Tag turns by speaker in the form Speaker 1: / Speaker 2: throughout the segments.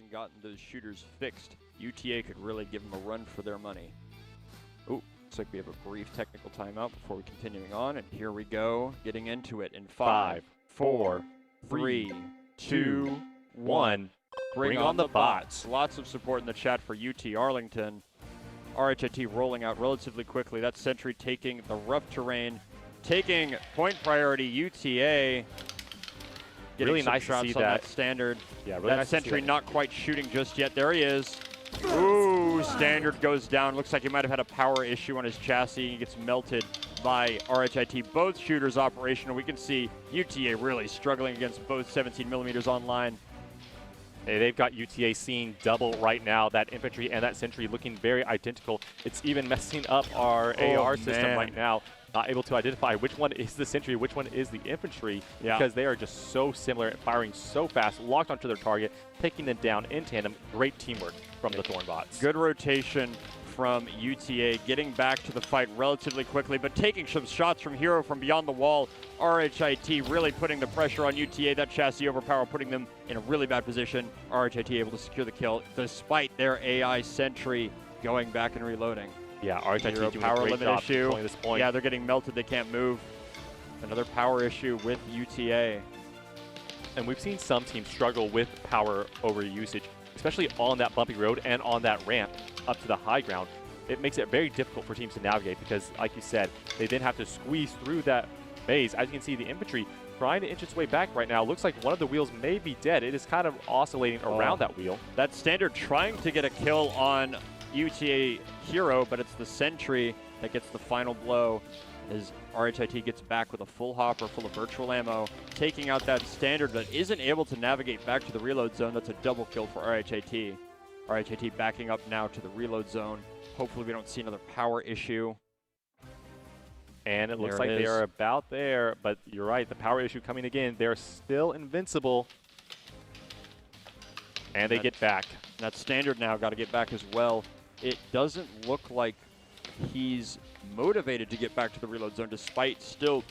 Speaker 1: and gotten those shooters fixed, UTA could really give them a run for their money. Ooh, looks like we have a brief technical timeout before we continuing on, and here we go, getting into it in 5, 4, 3, 2, 1. Bring on the bots. Lots of support in the chat for UT Arlington. RHIT rolling out relatively quickly. That sentry taking the rough terrain, taking point priority. UTA getting
Speaker 2: really
Speaker 1: some
Speaker 2: nice
Speaker 1: shots
Speaker 2: to see
Speaker 1: on
Speaker 2: that.
Speaker 1: that standard.
Speaker 2: Yeah, really
Speaker 1: that
Speaker 2: nice
Speaker 1: sentry
Speaker 2: to see
Speaker 1: not quite shooting just yet. There he is. Ooh, standard goes down. Looks like he might have had a power issue on his chassis. He gets melted by RHIT. Both shooters operational. We can see UTA really struggling against both 17 millimeters online.
Speaker 2: Hey, they've got UTA seeing double right now. That infantry and that sentry looking very identical. It's even messing up our AR system right now. Not able to identify which one is the sentry, which one is the infantry, because they are just so similar, firing so fast, locked onto their target, taking them down in tandem. Great teamwork from the Thornbots.
Speaker 1: Good rotation from UTA, getting back to the fight relatively quickly, but taking some shots from Hero from beyond the wall. RHIT really putting the pressure on UTA. That chassis overpower, putting them in a really bad position. RHIT able to secure the kill despite their AI sentry going back and reloading.
Speaker 2: Yeah, RHIT
Speaker 1: Hero
Speaker 2: doing
Speaker 1: power
Speaker 2: a great
Speaker 1: limit
Speaker 2: job
Speaker 1: issue.
Speaker 2: controlling this point.
Speaker 1: Yeah, they're getting melted. They can't move. Another power issue with UTA.
Speaker 2: And we've seen some teams struggle with power over usage, especially on that bumpy road and on that ramp up to the high ground. It makes it very difficult for teams to navigate because, like you said, they then have to squeeze through that maze. As you can see, the infantry trying to inch its way back right now. Looks like one of the wheels may be dead. It is kind of oscillating around that wheel.
Speaker 1: That standard trying to get a kill on UTA Hero, but it's the sentry that gets the final blow as RHIT gets back with a full hopper full of virtual ammo, taking out that standard but isn't able to navigate back to the reload zone. That's a double kill for RHIT. RHIT backing up now to the reload zone. Hopefully we don't see another power issue.
Speaker 2: And it looks like they are about there, but you're right, the power issue coming again. They're still invincible. And they get back.
Speaker 1: That standard now got to get back as well. It doesn't look like he's motivated to get back to the reload zone despite still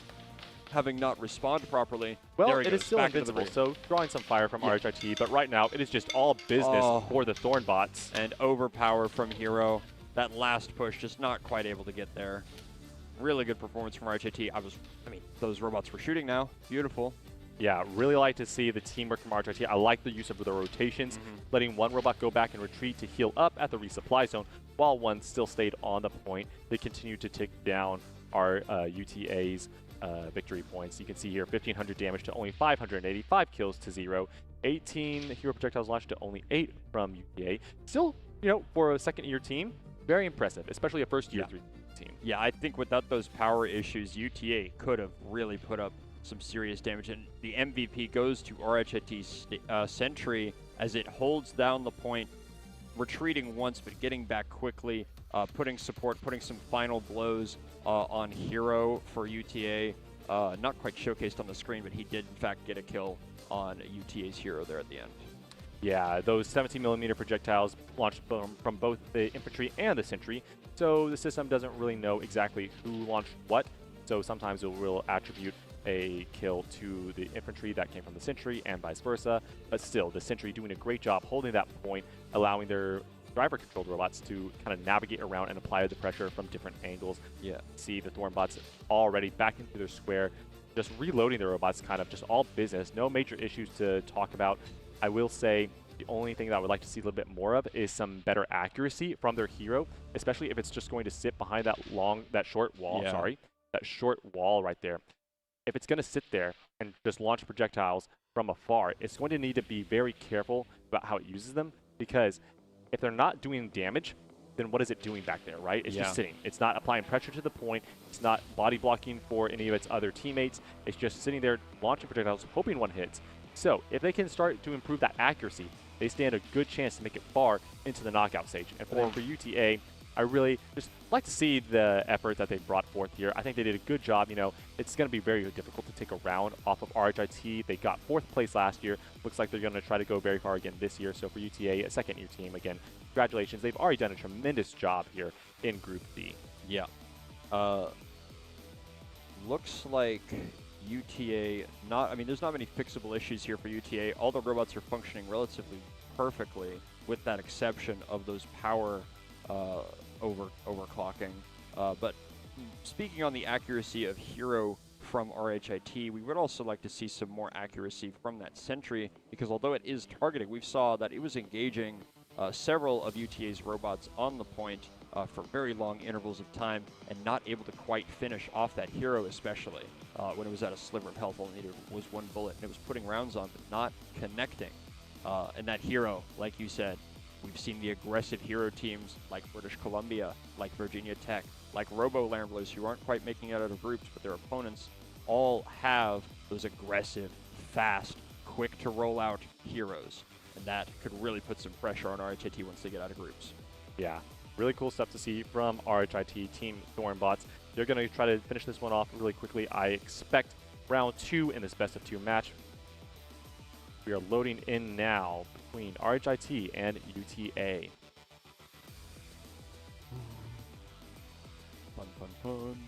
Speaker 1: having not responded properly.
Speaker 2: Well, it is still invincible, so drawing some fire from RHIT, but right now it is just all business for the Thornbots.
Speaker 1: And overpower from Hero. That last push just not quite able to get there. Really good performance from RHIT. I mean, those robots were shooting now. Beautiful.
Speaker 2: Yeah, really like to see the teamwork from RHIT. I like the use of the rotations, letting one robot go back and retreat to heal up at the resupply zone, while one still stayed on the point. They continue to tick down our UTA's victory points. You can see here 1,500 damage to only 585 kills to 0. 18 hero projectiles launched to only 8 from UTA. Still, you know, for a second-year team, very impressive, especially a first-year team.
Speaker 1: Yeah, I think without those power issues, UTA could have really put up some serious damage, and the MVP goes to RHIT's sentry as it holds down the point, retreating once but getting back quickly, putting support, putting some final blows on Hero for UTA. Not quite showcased on the screen, but he did in fact get a kill on UTA's Hero there at the end.
Speaker 2: Yeah, those 17mm projectiles launched from both the infantry and the sentry, so the system doesn't really know exactly who launched what, so sometimes it will attribute a kill to the infantry that came from the sentry and vice versa, but still, the sentry doing a great job holding that point, allowing their driver-controlled robots to kind of navigate around and apply the pressure from different angles. Yeah, see the Thornbots already back into their square, just reloading their robots, kind of just all business, no major issues to talk about. I will say the only thing that I would like to see a little bit more of is some better accuracy from their Hero, especially if it's just going to sit behind that short wall, that short wall right there. If it's going to sit there and just launch projectiles from afar, it's going to need to be very careful about how it uses them, because if they're not doing damage, then what is it doing back there, right? It's just sitting. It's not applying pressure to the point. It's not body blocking for any of its other teammates. It's just sitting there launching projectiles, hoping one hits. So if they can start to improve that accuracy, they stand a good chance to make it far into the knockout stage. And for UTA, I really just like to see the effort that they brought forth here. I think they did a good job. You know, it's going to be very difficult to take a round off of RHIT. They got 4th place last year. Looks like they're going to try to go very far again this year. So for UTA, a second-year team, again, congratulations. They've already done a tremendous job here in Group B.
Speaker 1: Yeah. Looks like UTA, I mean, there's not many fixable issues here for UTA. All the robots are functioning relatively perfectly, with that exception of those power overclocking. But speaking on the accuracy of Hero from RHIT, we would also like to see some more accuracy from that Sentry, because although it is targeting, we saw that it was engaging several of UTA's robots on the point for very long intervals of time and not able to quite finish off that Hero, especially when it was at a sliver of health. All it needed was one bullet, and it was putting rounds on but not connecting. And that Hero, like you said, we've seen the aggressive Hero teams like British Columbia, like Virginia Tech, like Robo Lamblers, who aren't quite making it out of groups, but their opponents all have those aggressive, fast, quick to roll out heroes. And that could really put some pressure on RHIT once they get out of groups.
Speaker 2: Yeah, really cool stuff to see from RHIT Team Thornbots. They're going to try to finish this one off really quickly. I expect round 2 in this best-of-2 match. We are loading in now between RHIT and UTA.
Speaker 1: Fun, fun, fun.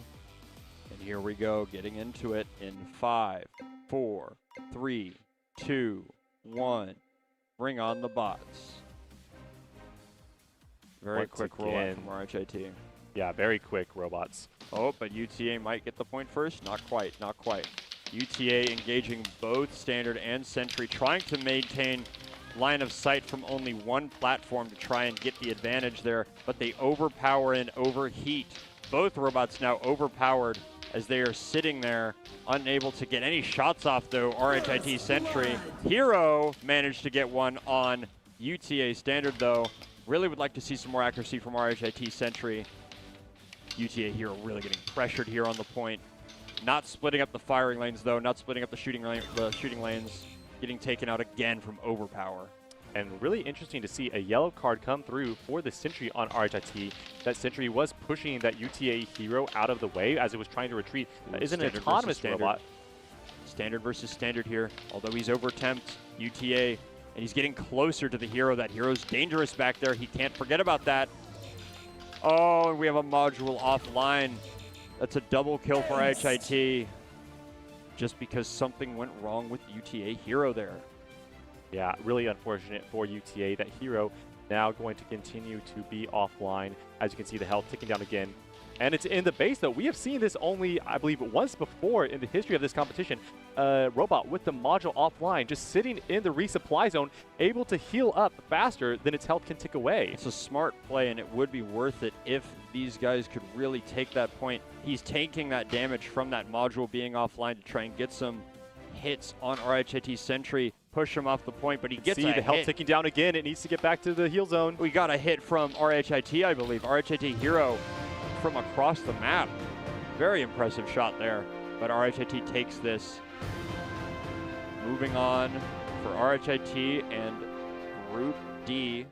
Speaker 1: And here we go, getting into it in 5, 4, 3, 2, 1. Bring on the bots. Very
Speaker 2: Once
Speaker 1: quick rollout from RHIT.
Speaker 2: Yeah, very quick robots.
Speaker 1: Oh, but UTA might get the point first. Not quite, not quite. UTA engaging both Standard and Sentry, trying to maintain line of sight from only one platform to try and get the advantage there, but they overpower and overheat. Both robots now overpowered as they are sitting there, unable to get any shots off, though. RHIT Sentry. Hero managed to get one on UTA Standard, though. Really would like to see some more accuracy from RHIT Sentry. UTA Hero really getting pressured here on the point. Not splitting up the firing lanes, though. Not splitting up the shooting lanes. Getting taken out again from overpower.
Speaker 2: And really interesting to see a yellow card come through for the Sentry on RHIT. That Sentry was pushing that UTA Hero out of the way as it was trying to retreat. That is an autonomous robot.
Speaker 1: Standard versus Standard here. Although he's over-temped, UTA, and he's getting closer to the Hero. That Hero's dangerous back there. He can't forget about that. Oh, and we have a module offline. That's a double kill for RHIT. Just because something went wrong with UTA Hero there.
Speaker 2: Yeah, really unfortunate for UTA. That Hero now going to continue to be offline. As you can see, the health ticking down again. And it's in the base, though. We have seen this only, I believe, once before in the history of this competition. Robot with the module offline, just sitting in the resupply zone, able to heal up faster than its health can tick away.
Speaker 1: It's a smart play, and it would be worth it if these guys could really take that point. He's taking that damage from that module being offline to try and get some hits on RHIT Sentry, push him off the point, but he gets
Speaker 2: the health ticking down again. It needs to get back to the heal zone.
Speaker 1: We got a hit from RHIT, I believe. RHIT Hero from across the map. Very impressive shot there, but RHIT takes this. Moving on for RHIT and Group D.